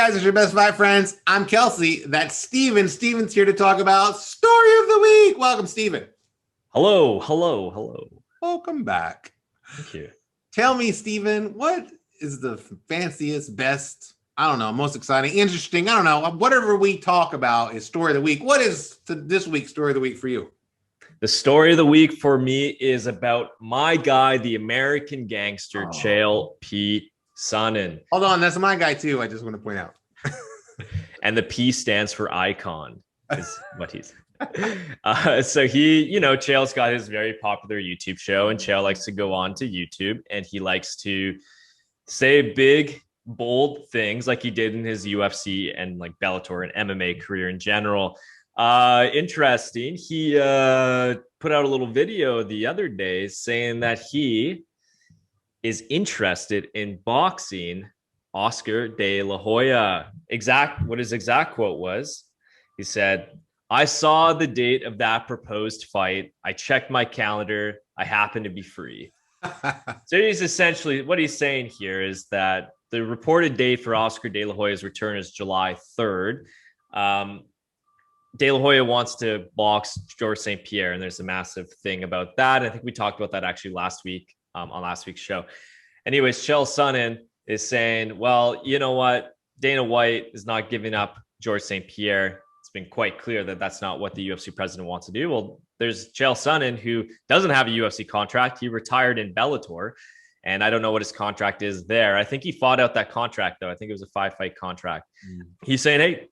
guys, it's your best five friends. I'm Kelsey. That's Steven. Steven's here to talk about Story of the Week. Welcome, Steven. Hello. Welcome back. Thank you. Tell me, Steven, what is the fanciest, best, I don't know, most exciting, interesting, I don't know, whatever we talk about is Story of the Week. What is this week's Story of the Week for you? The story of the week for me is about my guy, the American gangster, Chael Sonnen. Hold on, that's my guy too. I just want to point out. And the P stands for icon, is what he's. So Chael's got his very popular YouTube show, and Chael likes to go on to YouTube and he likes to say big, bold things like he did in his UFC and like Bellator and MMA career in general. Interesting. He put out a little video the other day saying that he is interested in boxing Oscar de la Hoya. What his exact quote was, he said, "I saw the date of that proposed fight. I checked my calendar. I happen to be free." So he's essentially, what he's saying here is that the reported date for Oscar de la Hoya's return is July 3rd. De La Hoya wants to box Georges St. Pierre, and there's a massive thing about that. I think we talked about that actually last week on last week's show. Anyways, Chael Sonnen is saying, well, you know what? Dana White is not giving up Georges St. Pierre. It's been quite clear that that's not what the UFC president wants to do. Well, there's Chael Sonnen, who doesn't have a UFC contract. He retired in Bellator, and I don't know what his contract is there. I think he fought out that contract, though. I think it was a 5-fight contract. He's saying, hey,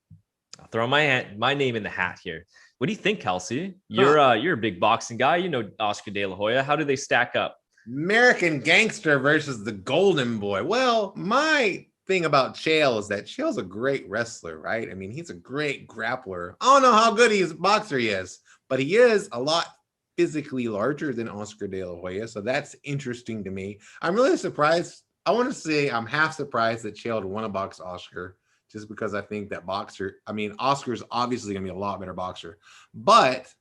I'll throw my name in the hat here. What do you think, Kelsey? You're a big boxing guy. You know Oscar de la Hoya. How do they stack up? American gangster versus the golden boy. Well, my thing about Chael is that Chael's a great wrestler, right? I mean, he's a great grappler. I don't know how good a boxer he is, but he is a lot physically larger than Oscar de la Hoya. So that's interesting to me. I'm really surprised. I want to say I'm half surprised that Chael won a box Oscar, just because I think that Oscar's obviously going to be a lot better boxer. But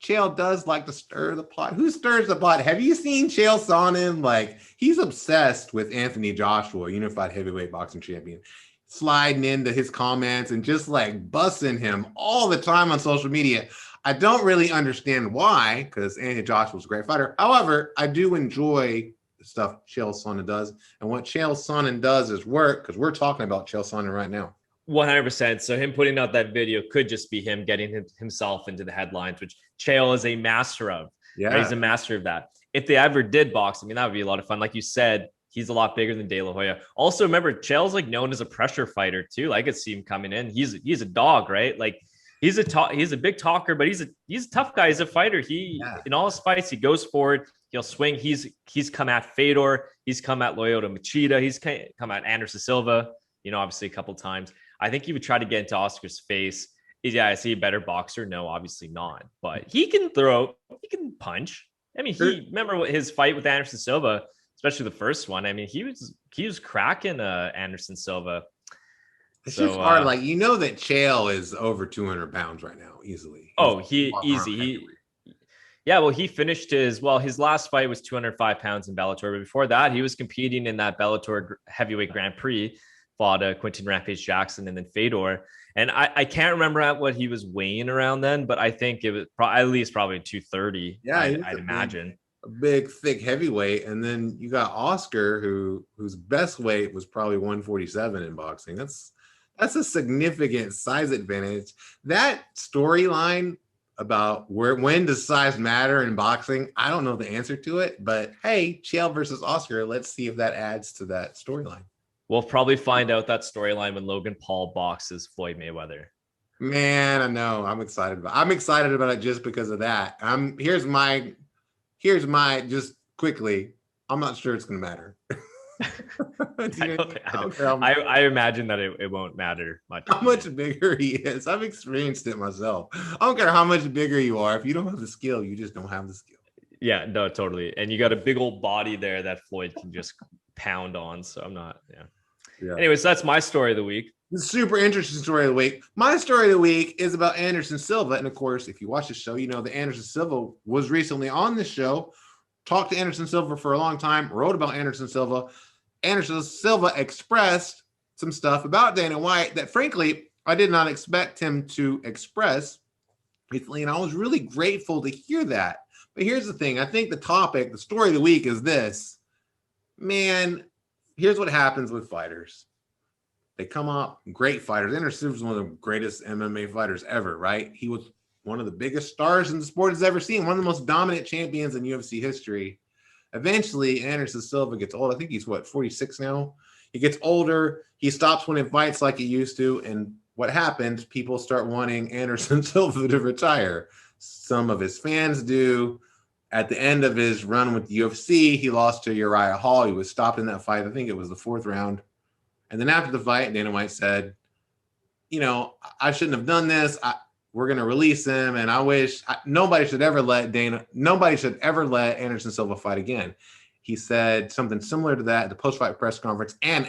Chael does like to stir the pot. Who stirs the pot? Have you seen Chael Sonnen? Like, he's obsessed with Anthony Joshua, unified heavyweight boxing champion, sliding into his comments and just like busting him all the time on social media. I don't really understand why, because Anthony Joshua's a great fighter. However, I do enjoy the stuff Chael Sonnen does. And what Chael Sonnen does is work, because we're talking about Chael Sonnen right now. 100%. So him putting out that video could just be him getting himself into the headlines, which Chael is a master of. Yeah, right? He's a master of that. If they ever did box, I mean, that would be a lot of fun. Like you said, he's a lot bigger than De La Hoya. Also, remember, Chael's like known as a pressure fighter too. I could see him coming in. He's a dog, right? Like he's a big talker, but he's a tough guy. He's a fighter. In all his fights, he goes forward. He'll swing. He's come at Fedor. He's come at Lyoto Machida. He's come at Anderson Silva. Obviously a couple times. I think he would try to get into Oscar's face. Is he a better boxer? No, obviously not. But he can throw. He can punch. I mean, remember his fight with Anderson Silva, especially the first one. I mean, he was cracking Anderson Silva. It's just hard. Like, that Chael is over 200 pounds right now, easily. Easy. He finished his last fight was 205 pounds in Bellator. But before that, he was competing in that Bellator heavyweight Grand Prix, fought Quinton Rampage Jackson and then Fedor. And I can't remember what he was weighing around then, but I think it was at least probably 230. Yeah, I'd imagine. A big, thick heavyweight. And then you got Oscar, whose best weight was probably 147 in boxing. That's a significant size advantage. That storyline about when does size matter in boxing, I don't know the answer to it. But hey, Chael versus Oscar, let's see if that adds to that storyline. We'll probably find out that storyline when Logan Paul boxes Floyd Mayweather. Man, I know. I'm excited about it just because of that. Here's my just quickly. I'm not sure it's going to matter. I imagine that it won't matter much. How much bigger he is. I've experienced it myself. I don't care how much bigger you are. If you don't have the skill, you just don't have the skill. Yeah, no, totally. And you got a big old body there that Floyd can just pound on. So I'm not, yeah. Anyways, that's my story of the week. The super interesting story of the week. My story of the week is about Anderson Silva. And of course, if you watch the show, you know that Anderson Silva was recently on this show, talked to Anderson Silva for a long time, wrote about Anderson Silva. Anderson Silva expressed some stuff about Dana White that, frankly, I did not expect him to express recently, and I was really grateful to hear that. But here's the thing. I think the story of the week is this. Man, here's what happens with fighters. They come up, great fighters. Anderson Silva was one of the greatest MMA fighters ever, right? He was one of the biggest stars in the sport has ever seen, one of the most dominant champions in UFC history. Eventually, Anderson Silva gets old. I think he's 46 now. He gets older. He stops winning fights like he used to. And what happens? People start wanting Anderson Silva to retire. Some of his fans do. At the end of his run with the UFC, he lost to Uriah Hall. He was stopped in that fight. I think it was the 4th round. And then after the fight, Dana White said, I shouldn't have done this. We're going to release him. And I wish nobody should ever let Anderson Silva fight again. He said something similar to that at the post-fight press conference and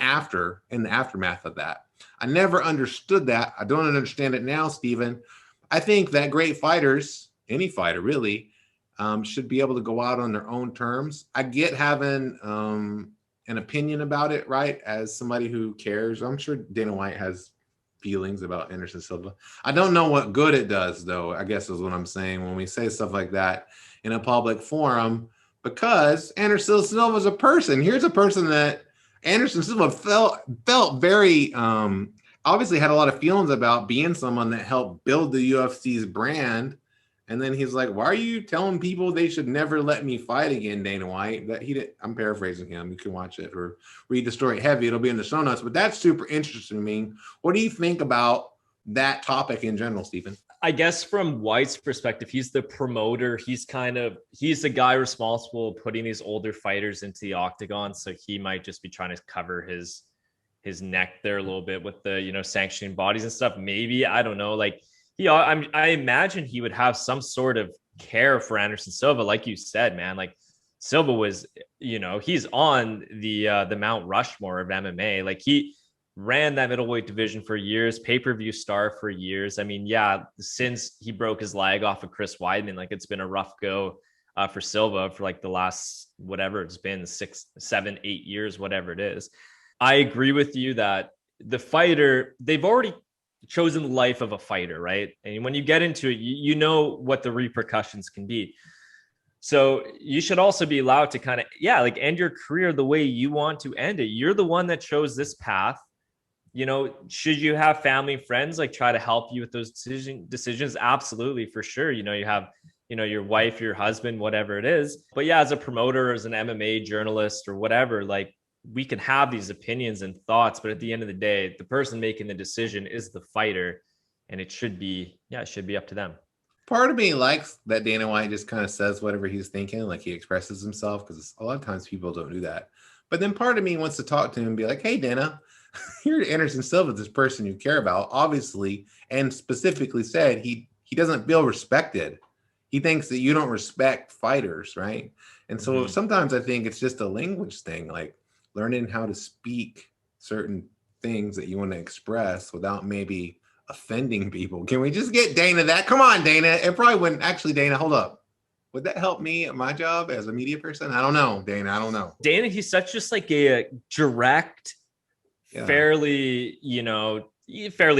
in the aftermath of that. I never understood that. I don't understand it now, Stephen. I think that great fighters, any fighter really, should be able to go out on their own terms. I get having an opinion about it, right? As somebody who cares. I'm sure Dana White has feelings about Anderson Silva. I don't know what good it does, though, I guess is what I'm saying when we say stuff like that in a public forum, because Anderson Silva is a person. Here's a person that Anderson Silva felt very obviously had a lot of feelings about, being someone that helped build the UFC's brand. And then he's like, why are you telling people they should never let me fight again, Dana White? I'm paraphrasing him. You can watch it or read the story heavy. It'll be in the show notes. But that's super interesting to me. What do you think about that topic in general, Stephen? I guess from White's perspective, he's the promoter. He's the guy responsible putting these older fighters into the octagon. So he might just be trying to cover his neck there a little bit with the, sanctioning bodies and stuff. Maybe, I don't know. Like, I imagine he would have some sort of care for Anderson Silva. Like you said, man, like Silva was, he's on the Mount Rushmore of MMA. Like, he ran that middleweight division for years, pay-per-view star for years. I mean, yeah, since he broke his leg off of Chris Weidman, like, it's been a rough go for Silva for like the last, whatever it's been, 6, 7, 8 years, whatever it is. I agree with you that the fighter, they've already chosen the life of a fighter, right? And when you get into it, you know what the repercussions can be. So you should also be allowed to kind of, end your career the way you want to end it. You're the one that chose this path. Should you have family and friends like try to help you with those decisions? Absolutely, for sure. You have, your wife, your husband, whatever it is. But yeah, as a promoter, as an MMA journalist or whatever, like, we can have these opinions and thoughts, but at the end of the day, the person making the decision is the fighter, and it should be up to them. Part of me likes that Dana White just kind of says whatever he's thinking, like he expresses himself, because a lot of times people don't do that. But then part of me wants to talk to him and be like, hey, Dana, you're Anderson Silva, this person you care about, obviously, and specifically said he doesn't feel respected. He thinks that you don't respect fighters, right? And so sometimes I think it's just a language thing, like learning how to speak certain things that you want to express without maybe offending people. Can we just get Dana that? Come on, Dana. It probably wouldn't. Actually, Dana, hold up. Would that help me at my job as a media person? I don't know, Dana. I don't know. Dana, he's such just like a direct, fairly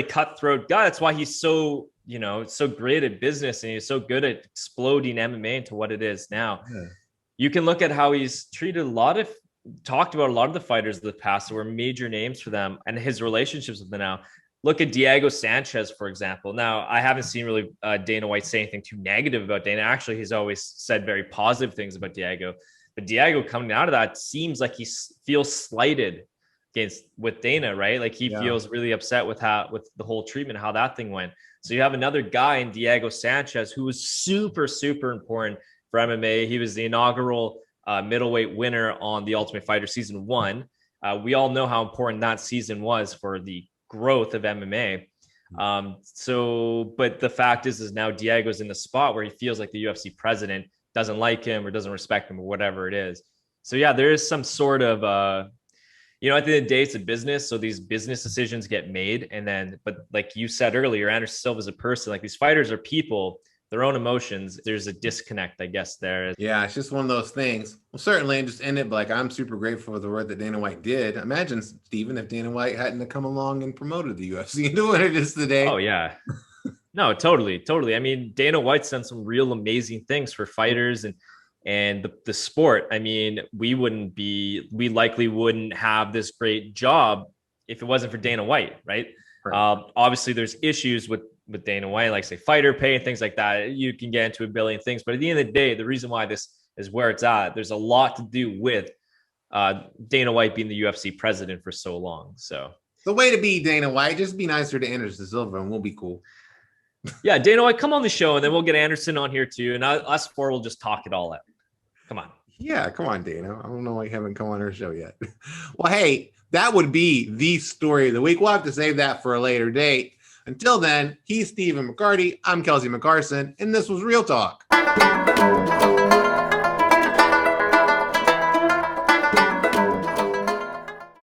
cutthroat guy. That's why he's so, so great at business, and he's so good at exploding MMA into what it is now. Yeah. You can look at how he's talked about a lot of the fighters of the past that were major names for them and his relationships with them now. Look at Diego Sanchez, for example. Now, I haven't seen really Dana White say anything too negative about Dana. Actually, he's always said very positive things about Diego. But Diego, coming out of that, seems like he feels slighted with Dana, right? Like he feels really upset with the whole treatment, how that thing went. So you have another guy in Diego Sanchez who was super, super important for MMA. He was the inaugural middleweight winner on The Ultimate Fighter Season 1. We all know how important that season was for the growth of MMA. But the fact is now Diego's in the spot where he feels like the UFC president doesn't like him or doesn't respect him or whatever it is. So yeah, there is some sort of, at the end of the day, it's a business. So these business decisions get made. But like you said earlier, Anderson Silva is a person. Like, these fighters are people. their own emotions, there's a disconnect, I guess, there. Yeah, it's just one of those things. Well, certainly, and just end it like I'm super grateful for the work that Dana White did. Imagine, Steven, if Dana White hadn't come along and promoted the UFC into what it is today. Oh, yeah. No, totally. I mean, Dana White's done some real amazing things for fighters and the sport. I mean, we likely wouldn't have this great job if it wasn't for Dana White, right? Obviously, there's issues with Dana White, like say fighter pay and things like that. You can get into a billion things, but at the end of the day, the reason why this is where it's at, there's a lot to do with Dana White being the UFC president for so long. So the way to be Dana White, just be nicer to Anderson Silva and we'll be cool. Yeah, Dana White, come on the show and then we'll get Anderson on here too. And us four will just talk it all out. Come on. Yeah, come on, Dana. I don't know why you haven't come on our show yet. Well, hey, that would be the story of the week. We'll have to save that for a later date. Until then, he's Stephen McCaugherty. I'm Kelsey McCarson, and this was Real Talk.